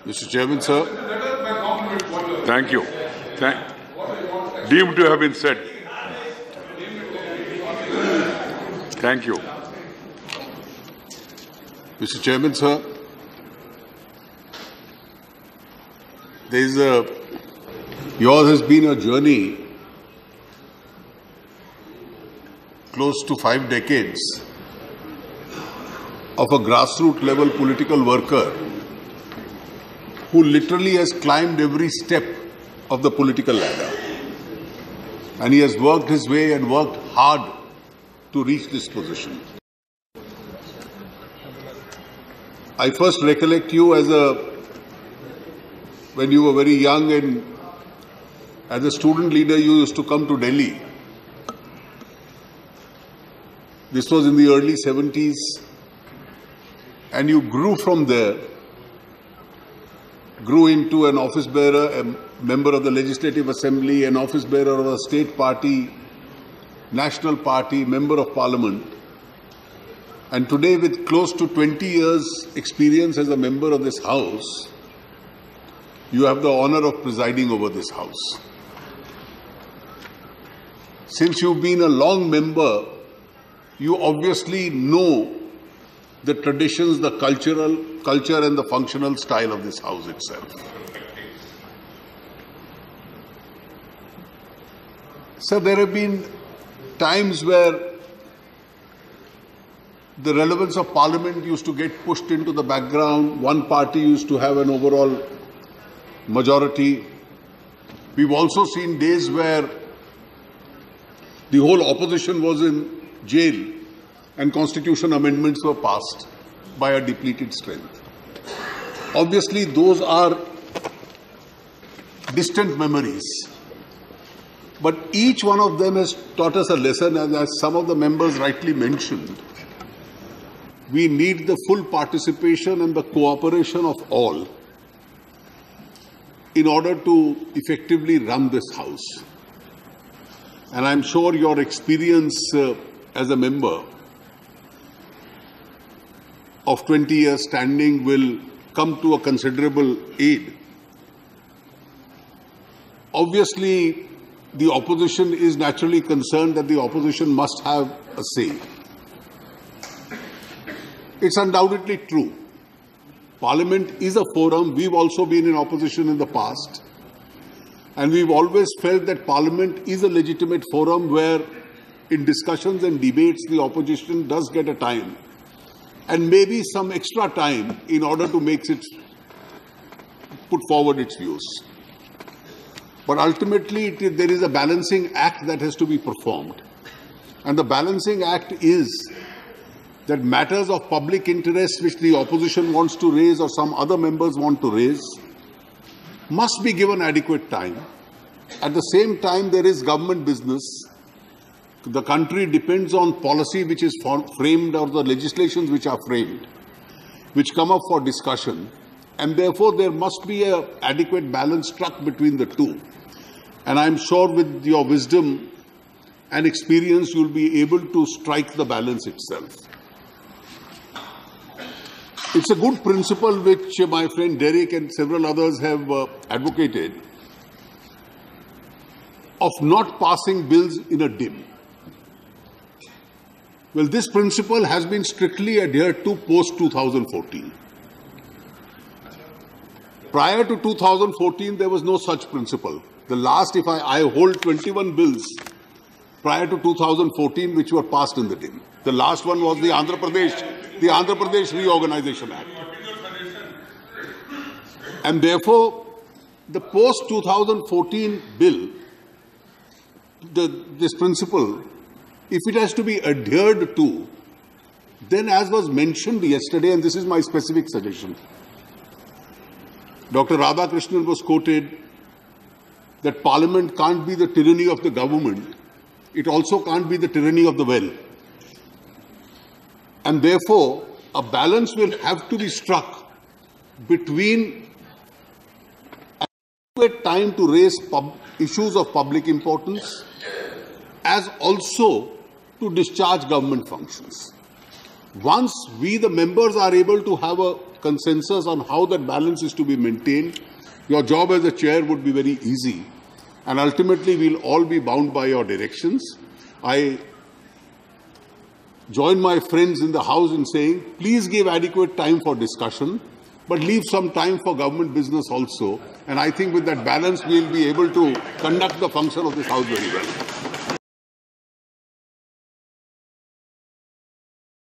Mr. Chairman, sir. Thank you. Deemed to have been said. Thank you. Mr. Chairman, sir. Yours has been a journey close to 5 decades of a grassroots level political worker who literally has climbed every step of the political ladder. And he has worked his way and worked hard to reach this position. I first recollect you when you were very young, and as a student leader you used to come to Delhi. This was in the early 70s, and you grew from there, grew into an office bearer, a member of the Legislative Assembly, an office bearer of a state party, national party, member of parliament. And today, with close to 20 years experience as a member of this house, you have the honor of presiding over this house. Since you've been a long member, you obviously know the traditions, the culture and the functional style of this house itself. Sir, there have been times where the relevance of Parliament used to get pushed into the background. One party used to have an overall majority. We've also seen days where the whole opposition was in jail and constitution amendments were passed by a depleted strength. Obviously, those are distant memories. But each one of them has taught us a lesson, and as some of the members rightly mentioned, we need the full participation and the cooperation of all in order to effectively run this house. And I'm sure your experience as a member of 20 years standing will come to a considerable aid. Obviously, the opposition is naturally concerned that the opposition must have a say. It's undoubtedly true. Parliament is a forum. We've also been in opposition in the past. And we've always felt that Parliament is a legitimate forum where in discussions and debates the opposition does get a time and maybe some extra time in order to put forward its views. But ultimately there is a balancing act that has to be performed. And the balancing act is that matters of public interest which the opposition wants to raise or some other members want to raise must be given adequate time. At the same time, there is government business. The country depends on policy which is framed or the legislations which are framed, which come up for discussion. And therefore, there must be an adequate balance struck between the two. And I'm sure with your wisdom and experience, you'll be able to strike the balance itself. It's a good principle which my friend Derek and several others have advocated of not passing bills in a dim. Well, this principle has been strictly adhered to post-2014. Prior to 2014, there was no such principle. The last, if I hold 21 bills prior to 2014 which were passed in the dim. The last one was the Andhra Pradesh Reorganization Act. And therefore, the post-2014 bill, this principle, if it has to be adhered to, then as was mentioned yesterday, and this is my specific suggestion, Dr. Radhakrishnan was quoted that Parliament can't be the tyranny of the government. It also can't be the tyranny of the well. And therefore, a balance will have to be struck between adequate time to raise issues of public importance as also to discharge government functions. Once we, the members, are able to have a consensus on how that balance is to be maintained, your job as a chair would be very easy. And ultimately, we'll all be bound by your directions. I join my friends in the House in saying, please give adequate time for discussion, but leave some time for government business also. And I think with that balance, we'll be able to conduct the function of this House very well.